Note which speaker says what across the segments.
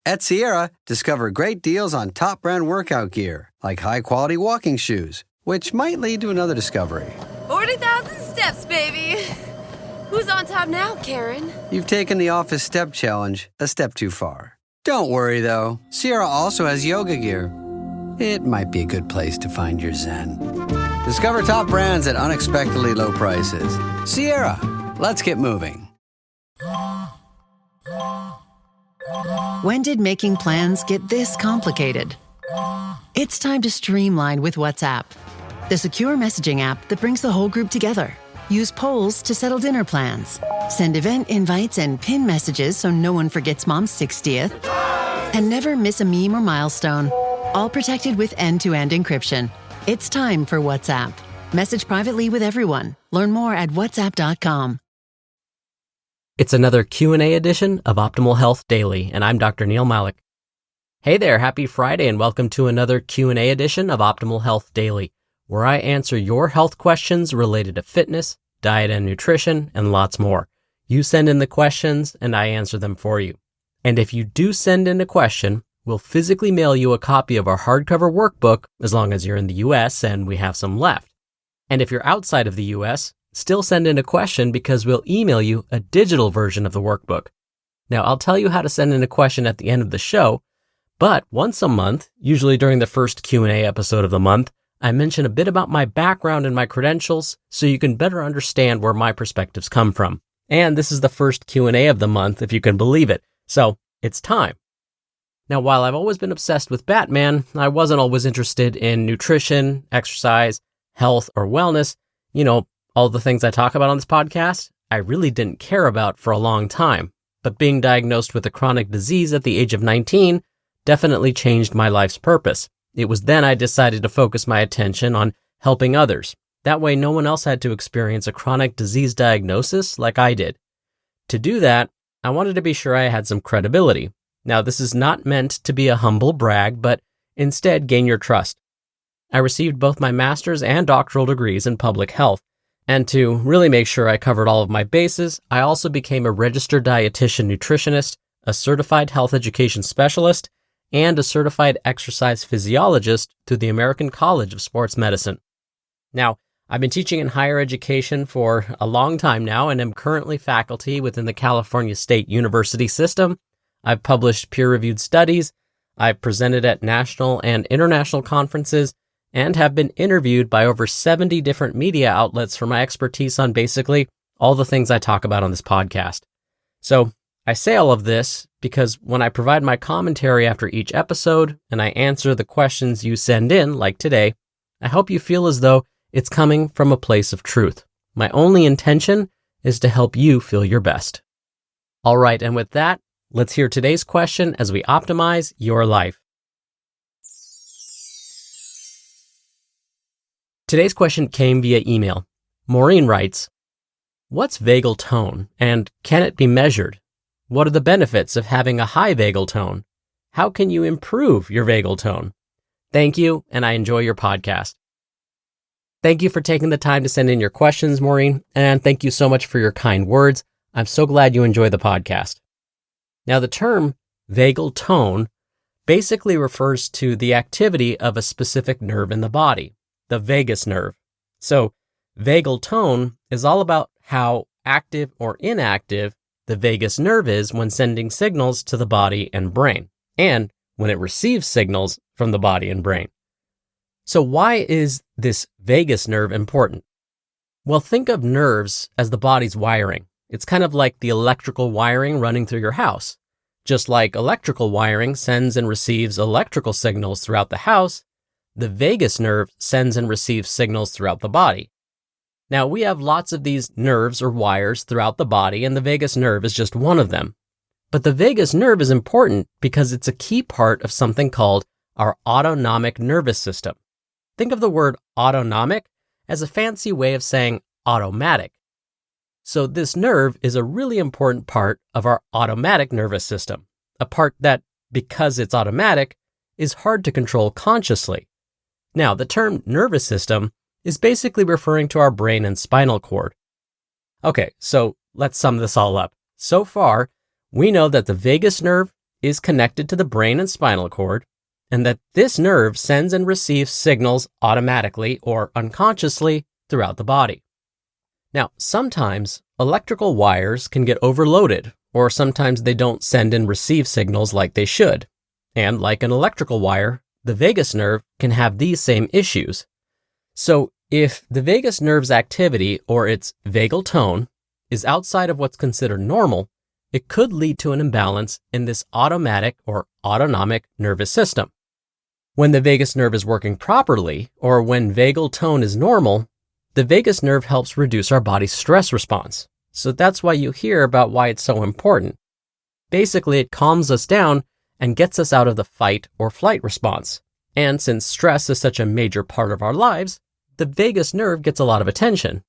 Speaker 1: At Sierra, discover great deals on top brand workout gear, like high-quality walking shoes, which might lead to another discovery.
Speaker 2: 40,000 steps, baby. Who's on top now, Karen?
Speaker 1: You've taken the office step challenge a step too far. Don't worry, though. Sierra also has yoga gear. It might be a good place to find your zen. Discover top brands at unexpectedly low prices. Sierra, let's get moving.
Speaker 3: When did making plans get this complicated? It's time to streamline with WhatsApp, the secure messaging app that brings the whole group together. Use polls to settle dinner plans. Send event invites and pin messages so no one forgets Mom's 60th. And never miss a meme or milestone. All protected with end-to-end encryption. It's time for WhatsApp. Message privately with everyone. Learn more at whatsapp.com.
Speaker 4: It's another Q&A edition of Optimal Health Daily, and I'm Dr. Neal Malik. Hey there, happy Friday, and welcome to another Q&A edition of Optimal Health Daily, where I answer your health questions related to fitness, diet and nutrition, and lots more. You send in the questions, and I answer them for you. And if you do send in a question, we'll physically mail you a copy of our hardcover workbook, as long as you're in the US and we have some left. And if you're outside of the US, still send in a question because we'll email you a digital version of the workbook. Now, I'll tell you how to send in a question at the end of the show, but once a month, usually during the first Q&A episode of the month, I mention a bit about my background and my credentials so you can better understand where my perspectives come from. And this is the first Q&A of the month, if you can believe it. So, it's time. Now, while I've always been obsessed with Batman, I wasn't always interested in nutrition, exercise, health, or wellness. All the things I talk about on this podcast, I really didn't care about for a long time. But being diagnosed with a chronic disease at the age of 19 definitely changed my life's purpose. It was then I decided to focus my attention on helping others. That way, no one else had to experience a chronic disease diagnosis like I did. To do that, I wanted to be sure I had some credibility. Now, this is not meant to be a humble brag, but instead gain your trust. I received both my master's and doctoral degrees in public health. And to really make sure I covered all of my bases, I also became a registered dietitian nutritionist, a certified health education specialist, and a certified exercise physiologist through the American College of Sports Medicine. Now, I've been teaching in higher education for a long time now and am currently faculty within the California State University system. I've published peer-reviewed studies, I've presented at national and international conferences, and have been interviewed by over 70 different media outlets for my expertise on basically all the things I talk about on this podcast. So I say all of this because when I provide my commentary after each episode and I answer the questions you send in, like today, I hope you feel as though it's coming from a place of truth. My only intention is to help you feel your best. All right, and with that, let's hear today's question as we optimize your life. Today's question came via email. Maureen writes, "What's vagal tone and can it be measured? What are the benefits of having a high vagal tone? How can you improve your vagal tone? Thank you, and I enjoy your podcast." Thank you for taking the time to send in your questions, Maureen, and thank you so much for your kind words. I'm so glad you enjoy the podcast. Now, the term vagal tone basically refers to the activity of a specific nerve in the body, the vagus nerve. So, vagal tone is all about how active or inactive the vagus nerve is when sending signals to the body and brain, and when it receives signals from the body and brain. So why is this vagus nerve important? Well, think of nerves as the body's wiring. It's kind of like the electrical wiring running through your house. Just like electrical wiring sends and receives electrical signals throughout the house, the vagus nerve sends and receives signals throughout the body. Now, we have lots of these nerves or wires throughout the body, and the vagus nerve is just one of them. But the vagus nerve is important because it's a key part of something called our autonomic nervous system. Think of the word autonomic as a fancy way of saying automatic. So this nerve is a really important part of our automatic nervous system, a part that, because it's automatic, is hard to control consciously. Now, the term nervous system is basically referring to our brain and spinal cord. Okay, so let's sum this all up. So far, we know that the vagus nerve is connected to the brain and spinal cord, and that this nerve sends and receives signals automatically or unconsciously throughout the body. Now, sometimes electrical wires can get overloaded, or sometimes they don't send and receive signals like they should. And like an electrical wire, the vagus nerve can have these same issues. So if the vagus nerve's activity, or its vagal tone, is outside of what's considered normal, it could lead to an imbalance in this automatic or autonomic nervous system. When the vagus nerve is working properly, or when vagal tone is normal, the vagus nerve helps reduce our body's stress response. So that's why you hear about why it's so important. Basically, it calms us down and gets us out of the fight or flight response. And since stress is such a major part of our lives, the vagus nerve gets a lot of attention.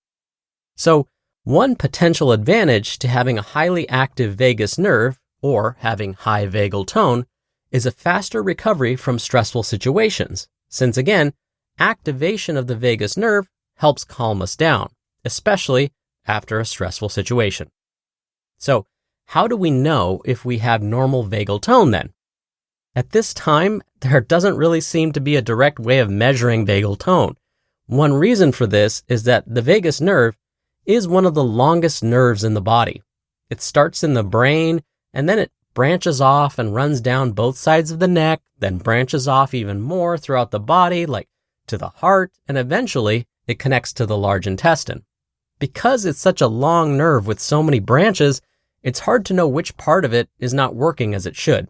Speaker 4: So, one potential advantage to having a highly active vagus nerve, or having high vagal tone, is a faster recovery from stressful situations, since again, activation of the vagus nerve helps calm us down, especially after a stressful situation. So, how do we know if we have normal vagal tone then? At this time, there doesn't really seem to be a direct way of measuring vagal tone. One reason for this is that the vagus nerve is one of the longest nerves in the body. It starts in the brain, and then it branches off and runs down both sides of the neck, then branches off even more throughout the body, like to the heart, and eventually it connects to the large intestine. Because it's such a long nerve with so many branches, it's hard to know which part of it is not working as it should.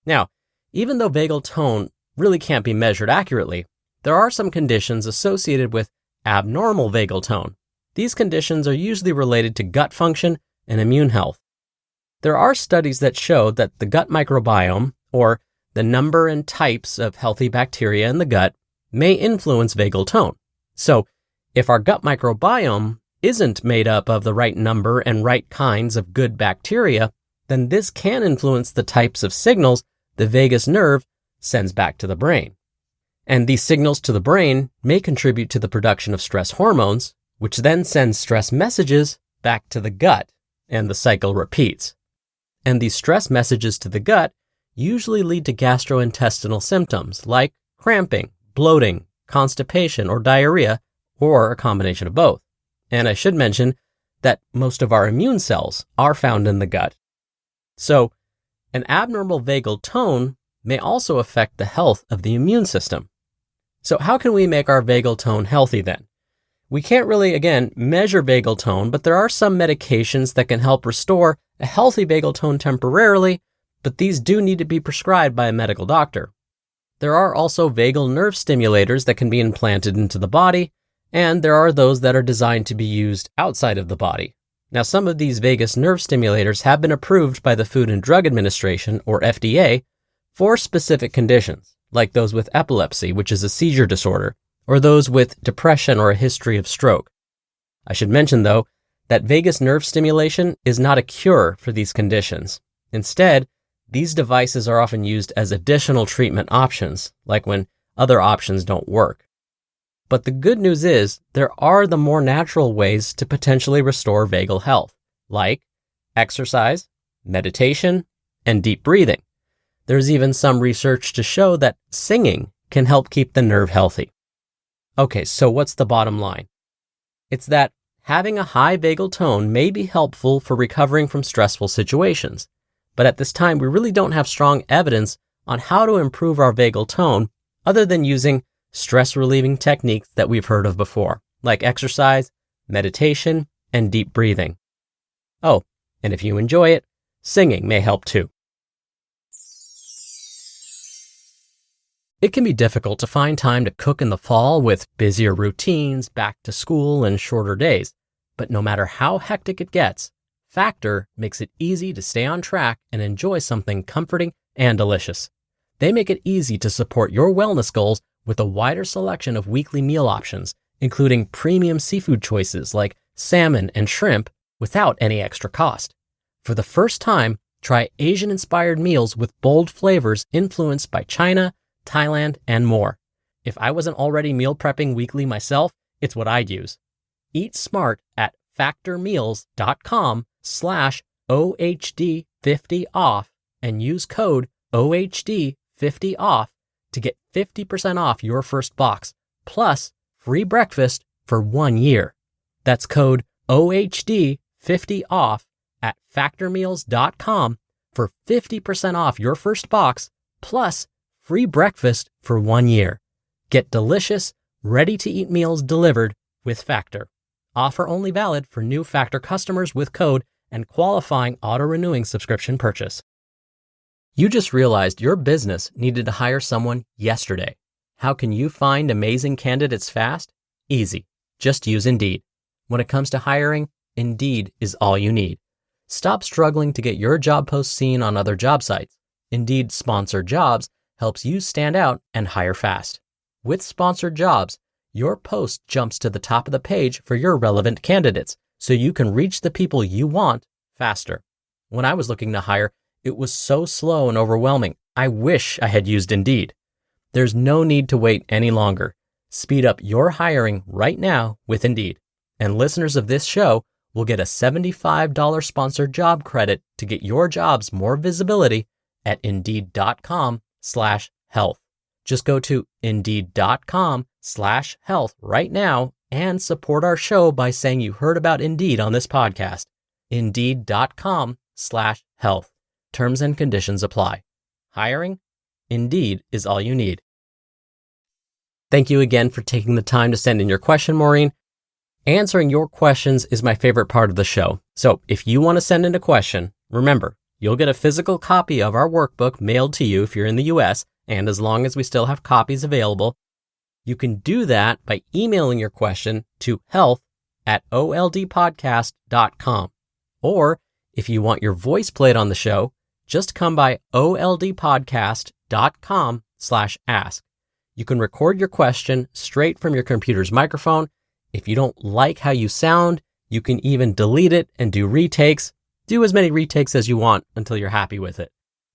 Speaker 4: Now, even though vagal tone really can't be measured accurately, there are some conditions associated with abnormal vagal tone. These conditions are usually related to gut function and immune health. There are studies that show that the gut microbiome, or the number and types of healthy bacteria in the gut, may influence vagal tone. So, if our gut microbiome isn't made up of the right number and right kinds of good bacteria, then this can influence the types of signals the vagus nerve sends back to the brain. And these signals to the brain may contribute to the production of stress hormones, which then sends stress messages back to the gut, and the cycle repeats. And these stress messages to the gut usually lead to gastrointestinal symptoms like cramping, bloating, constipation, or diarrhea, or a combination of both. And I should mention that most of our immune cells are found in the gut. So, an abnormal vagal tone may also affect the health of the immune system. So how can we make our vagal tone healthy then? We can't really, again, measure vagal tone, but there are some medications that can help restore a healthy vagal tone temporarily, but these do need to be prescribed by a medical doctor. There are also vagal nerve stimulators that can be implanted into the body, and there are those that are designed to be used outside of the body. Now, some of these vagus nerve stimulators have been approved by the Food and Drug Administration, or FDA, for specific conditions, like those with epilepsy, which is a seizure disorder, or those with depression or a history of stroke. I should mention, though, that vagus nerve stimulation is not a cure for these conditions. Instead, these devices are often used as additional treatment options, like when other options don't work. But the good news is there are the more natural ways to potentially restore vagal health, like exercise, meditation, and deep breathing. There's even some research to show that singing can help keep the nerve healthy. Okay, so what's the bottom line? It's that having a high vagal tone may be helpful for recovering from stressful situations, but at this time we really don't have strong evidence on how to improve our vagal tone other than using stress-relieving techniques that we've heard of before, like exercise, meditation, and deep breathing. Oh, and if you enjoy it, singing may help too. It can be difficult to find time to cook in the fall with busier routines, back to school, and shorter days. But no matter how hectic it gets, Factor makes it easy to stay on track and enjoy something comforting and delicious. They make it easy to support your wellness goals with a wider selection of weekly meal options, including premium seafood choices like salmon and shrimp without any extra cost. For the first time, try Asian-inspired meals with bold flavors influenced by China, Thailand, and more. If I wasn't already meal prepping weekly myself, it's what I'd use. Eat smart at factormeals.com/OHD50off and use code OHD50OFF to get 50% off your first box, plus free breakfast for 1 year. That's code OHD50OFF at factormeals.com for 50% off your first box, plus free breakfast for 1 year. Get delicious, ready-to-eat meals delivered with Factor. Offer only valid for new Factor customers with code and qualifying auto-renewing subscription purchase. You just realized your business needed to hire someone yesterday. How can you find amazing candidates fast? Easy. Just use Indeed. When it comes to hiring, Indeed is all you need. Stop struggling to get your job post seen on other job sites. Indeed Sponsored Jobs helps you stand out and hire fast. With Sponsored Jobs, your post jumps to the top of the page for your relevant candidates, so you can reach the people you want faster. When I was looking to hire, it was so slow and overwhelming. I wish I had used Indeed. There's no need to wait any longer. Speed up your hiring right now with Indeed. And listeners of this show will get a $75 sponsored job credit to get your jobs more visibility at Indeed.com/health. Just go to Indeed.com/health right now and support our show by saying you heard about Indeed on this podcast. Indeed.com/health. Terms and conditions apply. Hiring? Indeed is all you need. Thank you again for taking the time to send in your question, Maureen. Answering your questions is my favorite part of the show. So if you want to send in a question, remember, you'll get a physical copy of our workbook mailed to you if you're in the US, and as long as we still have copies available. You can do that by emailing your question to health@oldpodcast.com. Or if you want your voice played on the show, just come by oldpodcast.com/ask. You can record your question straight from your computer's microphone. If you don't like how you sound, you can even delete it and do retakes. Do as many retakes as you want until you're happy with it.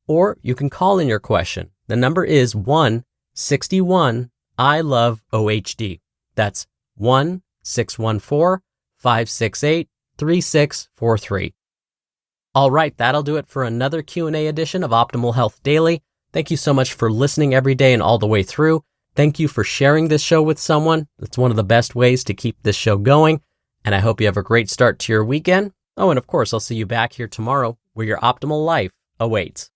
Speaker 4: Or you can call in your question. The number is 1-61-I-LOVE-OHD. That's 1-614-568-3643. All right, that'll do it for another Q&A edition of Optimal Health Daily. Thank you so much for listening every day and all the way through. Thank you for sharing this show with someone. It's one of the best ways to keep this show going. And I hope you have a great start to your weekend. Oh, and of course, I'll see you back here tomorrow where your optimal life awaits.